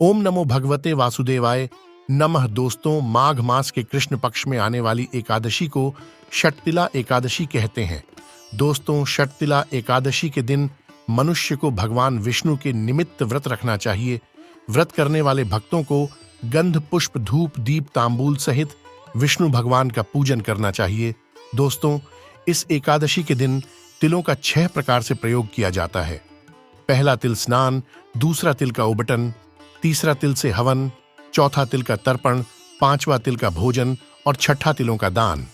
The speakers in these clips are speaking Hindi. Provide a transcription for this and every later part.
ओम नमो भगवते वासुदेवाय नमः। दोस्तों, माघ मास के कृष्ण पक्ष में आने वाली एकादशी को षटतिला एकादशी कहते हैं। दोस्तों, षटतिला एकादशी के दिन मनुष्य को भगवान विष्णु के निमित्त व्रत रखना चाहिए। व्रत करने वाले भक्तों को गंध पुष्प धूप दीप तांबूल सहित विष्णु भगवान का पूजन करना चाहिए। दोस्तों, इस एकादशी के दिन तिलों का 6 प्रकार से प्रयोग किया जाता है। पहला तिल स्नान, दूसरा तिल का उबटन, तीसरा तिल से हवन, चौथा तिल का तर्पण, पांचवा तिल का भोजन और छठा तिलों का दान।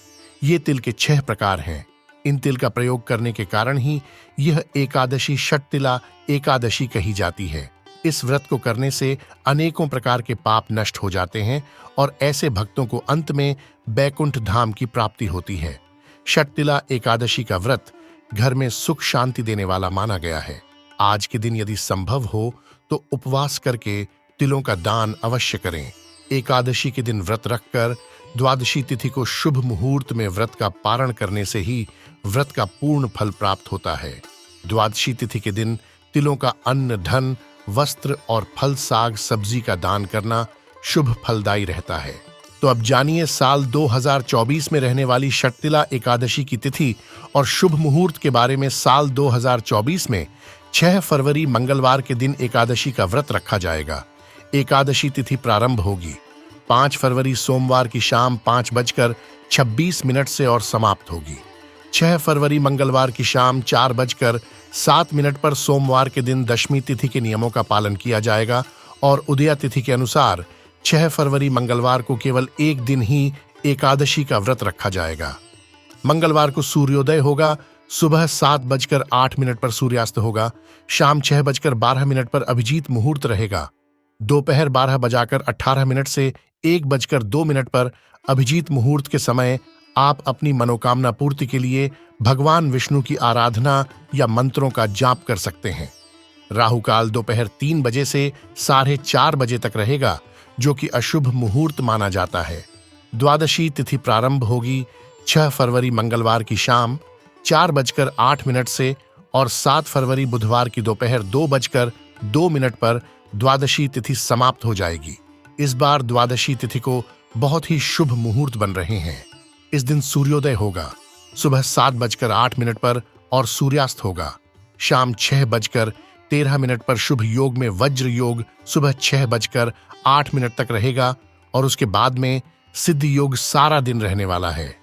ये तिल के 6 प्रकार हैं। इन तिल का प्रयोग करने के कारण ही यह एकादशी षटतिला एकादशी कही जाती है। इस व्रत को करने से अनेकों प्रकार के पाप नष्ट हो जाते हैं और ऐसे भक्तों को अंत में बैकुंठ धाम की प्राप्ति होती है। षटतिला एकादशी का व्रत घर में सुख शांति देने वाला माना गया है। आज के दिन यदि संभव हो तो उपवास करके तिलों का दान अवश्य करें। एकादशी के दिन व्रत रखकर द्वादशी तिथि को शुभ मुहूर्त में व्रत का पारण करने से ही व्रत का पूर्ण फल प्राप्त होता है। द्वादशी तिथि के दिन तिलों का अन्न, धन, वस्त्र और फल साग सब्जी का दान करना शुभ फलदायी रहता है। तो अब जानिए साल 2024 में रहने वाली षटतिला एकादशी की तिथि और शुभ मुहूर्त के बारे में। साल 2024 में 6 फरवरी मंगलवार के दिन एकादशी का व्रत रखा जाएगा। एकादशी तिथि प्रारंभ होगी 5 फरवरी सोमवार की शाम 5:26 से और समाप्त होगी 6 फरवरी मंगलवार की शाम 4:07 पर। सोमवार के दिन दशमी तिथि के नियमों का पालन किया जाएगा और उदया तिथि के अनुसार 6 फरवरी मंगलवार को केवल एक दिन ही एकादशी का व्रत रखा जाएगा। मंगलवार को सूर्योदय होगा, सुबह 7:08 पर सूर्यास्त होगा, शाम 6:12 पर अभिजीत मुहूर्त रहेगा, दोपहर 12:18 से 1:02 पर अभिजीत मुहूर्त के समय आप अपनी मनोकामना पूर्ति के लिए भगवान विष्णु की आराधना या मंत्रों का जाप कर सकते हैं। राहु काल दोपहर 3 बजे से 4:30 बजे तक रहेगा, जो कि अशुभ मुहूर्त माना जाता है। द्वादशी तिथि प्रारंभ होगी 6 फरवरी मंगलवार की शाम 4:08 से और 7 फरवरी बुधवार की दोपहर 2:02 पर द्वादशी तिथि समाप्त हो जाएगी। इस बार द्वादशी तिथि को बहुत ही शुभ मुहूर्त बन रहे हैं। इस दिन सूर्योदय होगा सुबह 7:08 पर और सूर्यास्त होगा शाम 6:13 पर। शुभ योग में वज्र योग सुबह 6:08 तक रहेगा और उसके बाद में सिद्ध योग सारा दिन रहने वाला है।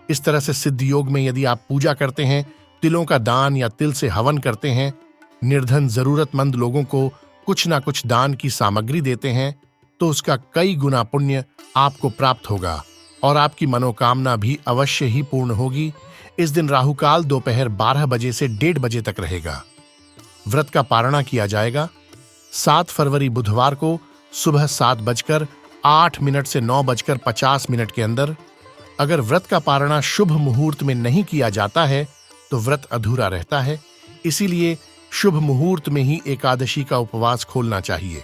इस तरह से सिद्ध योग में यदि आप पूजा करते हैं, तिलों का दान या तिल से हवन करते हैं, निर्धन जरूरतमंद लोगों को कुछ ना कुछ दान की सामग्री देते हैं, तो उसका कई गुना पुण्य आपको प्राप्त होगा और आपकी मनोकामना भी अवश्य ही पूर्ण होगी। इस दिन राहु काल दोपहर 12 बजे से 1:30 बजे तक रहेगा। व्रत का पारणा किया जाएगा 7 फरवरी बुधवार को सुबह 7:08 से 9:50 के अंदर। अगर व्रत का पारणा शुभ मुहूर्त में नहीं किया जाता है तो व्रत अधूरा रहता है। इसीलिए शुभ मुहूर्त में ही एकादशी का उपवास खोलना चाहिए।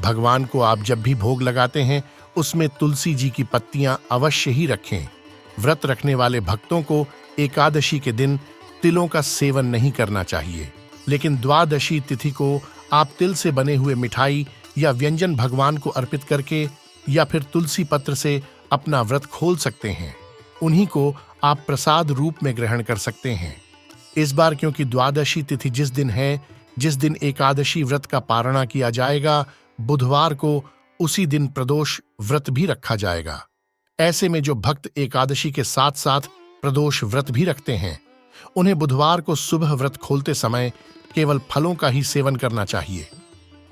भगवान को आप जब भी भोग लगाते हैं उसमें तुलसी जी की पत्तियां अवश्य ही रखें। व्रत रखने वाले भक्तों को एकादशी के दिन तिलों का सेवन नहीं करना चाहिए, लेकिन द्वादशी तिथि को आप तिल से बने हुए मिठाई या व्यंजन भगवान को अर्पित करके या फिर तुलसी पत्र से अपना व्रत खोल सकते हैं। उन्हीं को आप प्रसाद रूप में ग्रहण कर सकते हैं। इस बार क्योंकि द्वादशी तिथि जिस दिन है, जिस दिन एकादशी व्रत का पारणा किया जाएगा, बुधवार को उसी दिन प्रदोष व्रत भी रखा जाएगा। ऐसे में जो भक्त एकादशी के साथ साथ प्रदोष व्रत भी रखते हैं, उन्हें बुधवार को सुबह व्रत खोलते समय केवल फलों का ही सेवन करना चाहिए,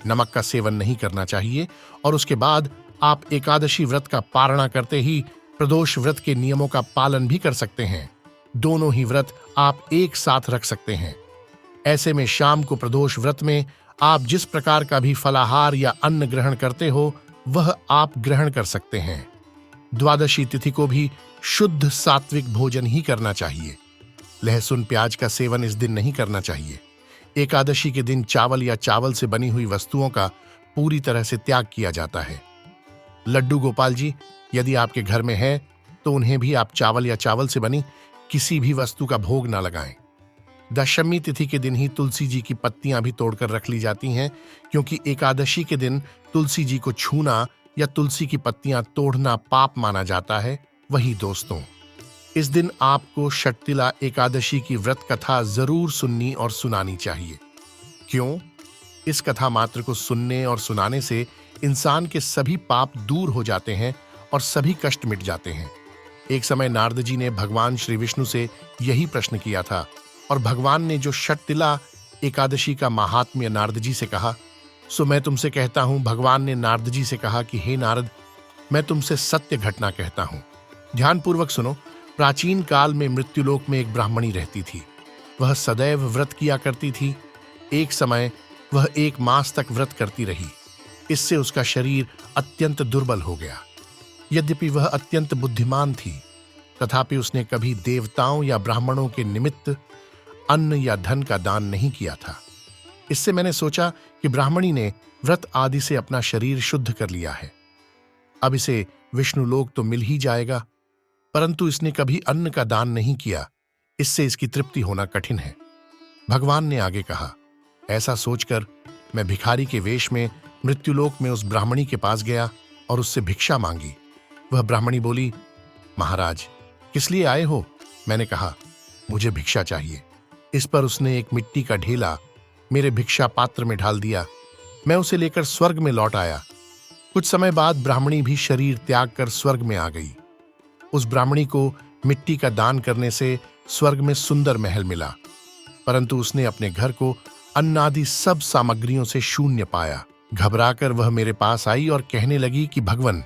नमक का सेवन नहीं करना चाहिए। और उसके बाद आप एकादशी व्रत का पारणा करते ही प्रदोष व्रत के नियमों का पालन भी कर सकते हैं। दोनों ही व्रत आप एक साथ रख सकते हैं। ऐसे में शाम को प्रदोष व्रत में आप जिस प्रकार का भी फलाहार या अन्न ग्रहण करते हो वह आप ग्रहण कर सकते हैं। द्वादशी तिथि को भी शुद्ध सात्विक भोजन ही करना चाहिए। लहसुन प्याज का सेवन इस दिन नहीं करना चाहिए। एकादशी के दिन चावल या चावल से बनी हुई वस्तुओं का पूरी तरह से त्याग किया जाता है। लड्डू गोपाल जी यदि आपके घर में है तो उन्हें भी आप चावल या चावल से बनी किसी भी वस्तु का भोग ना लगाएं। दशमी तिथि के दिन ही तुलसी जी की पत्तियां भी तोड़कर रख ली जाती हैं, क्योंकि एकादशी के दिन तुलसी जी को छूना या तुलसी की पत्तियां तोड़ना पाप माना जाता है। वही दोस्तों, इस दिन आपको षटतिला एकादशी की व्रत कथा जरूर सुननी और सुनानी चाहिए। क्यों? इस कथा मात्र को सुनने और सुनाने से इंसान के सभी पाप दूर हो जाते हैं और सभी कष्ट मिट जाते हैं। एक समय नारद जी ने भगवान श्री विष्णु से यही प्रश्न किया था और भगवान ने जो षटतिला एकादशी का महात्म्य नारद जी से कहा, सो मैं तुमसे कहता हूं, भगवान ने नारद जी से कहा कि हे नारद, मैं तुमसे सत्य घटना कहता हूं। ध्यानपूर्वक सुनो। प्राचीन काल में मृत्युलोक में एक ब्राह्मणी रहती थी। वह सदैव व्रत किया करती थी। एक समय वह 1 मास तक व्रत करती रही। इससे उसका शरीर अत्यंत दुर्बल हो गया। यद्यपि वह अत्यंत बुद्धिमान थी, तथापि उसने कभी देवताओं या ब्राह्मणों के निमित्त अन्न या धन का दान नहीं किया था। इससे मैंने सोचा कि ब्राह्मणी ने व्रत आदि से अपना शरीर शुद्ध कर लिया है, अब इसे विष्णुलोक तो मिल ही जाएगा, परंतु इसने कभी अन्न का दान नहीं किया, इससे इसकी तृप्ति होना कठिन है। भगवान ने आगे कहा, ऐसा सोचकर मैं भिखारी के वेश में मृत्युलोक में उस ब्राह्मणी के पास गया और उससे भिक्षा मांगी। वह ब्राह्मणी बोली, महाराज, किस लिए आए हो? मैंने कहा, मुझे भिक्षा चाहिए। इस पर उसने एक मिट्टी का ढेला मेरे भिक्षा पात्र में ढाल दिया। मैं उसे लेकर स्वर्ग में लौट आया। कुछ समय बाद ब्राह्मणी भी शरीर त्याग कर स्वर्ग में आ गई। उस ब्राह्मणी को मिट्टी का दान करने से स्वर्ग में सुंदर महल मिला, परंतु उसने अपने घर को अन्न आदि सब सामग्रियों से शून्य पाया। घबराकर वह मेरे पास आई और कहने लगी कि भगवन,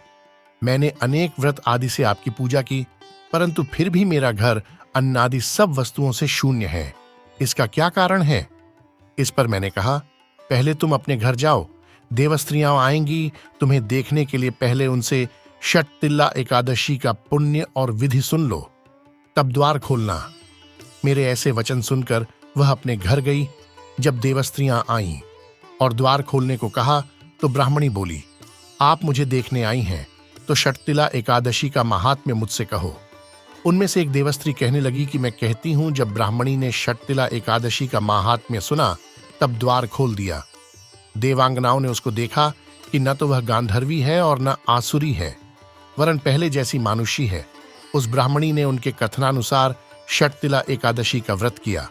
मैंने अनेक व्रत आदि से आपकी पूजा की, परंतु फिर भी मेरा घर अन्न आदि सब वस्तुओं से शून्य है। इसका क्या कारण है? इस पर मैंने कहा, पहले तुम अपने घर जाओ, देवस्त्रियां आएंगी तुम्हें देखने के लिए। पहले उनसे षटतिला एकादशी का पुण्य और विधि सुन लो, तब द्वार खोलना। मेरे ऐसे वचन सुनकर वह अपने घर गई। जब देवस्त्रियां आईं और द्वार खोलने को कहा तो ब्राह्मणी बोली, आप मुझे देखने आई हैं तो षटतिला एकादशी का महात्म्य मुझसे कहो। उनमें से एक देवस्त्री कहने लगी कि मैं कहती हूं, जब ब्राह्मणी ने षटतिला एकादशी का महात्म्य सुना तब द्वार खोल दिया। देवांगनाओं ने उसको देखा कि न तो वह गांधर्वी है और न आसुरी है, वरन पहले जैसी मानुषी है। उस ब्राह्मणी ने उनके कथनानुसार षटतिला एकादशी का व्रत किया।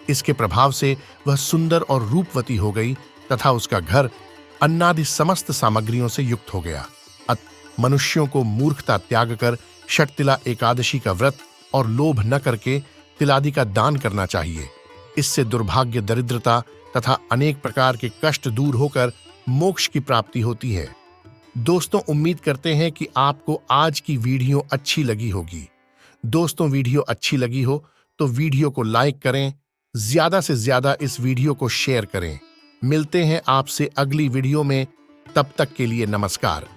इसके प्रभाव से वह सुंदर और रूपवती हो गई तथा उसका घर अन्नादि समस्त सामग्रियों से युक्त हो गया। मनुष्यों को मूर्खता त्याग कर षटतिला एकादशी का व्रत और लोभ न करके तिलादि का दान करना चाहिए। इससे दुर्भाग्य, दरिद्रता तथा अनेक प्रकार के कष्ट दूर होकर मोक्ष की प्राप्ति होती है। दोस्तों, उम्मीद करते हैं कि आपको आज की वीडियो अच्छी लगी होगी। दोस्तों, वीडियो अच्छी लगी हो तो वीडियो को लाइक करें, ज्यादा से ज्यादा इस वीडियो को शेयर करें। मिलते हैं आपसे अगली वीडियो में, तब तक के लिए नमस्कार।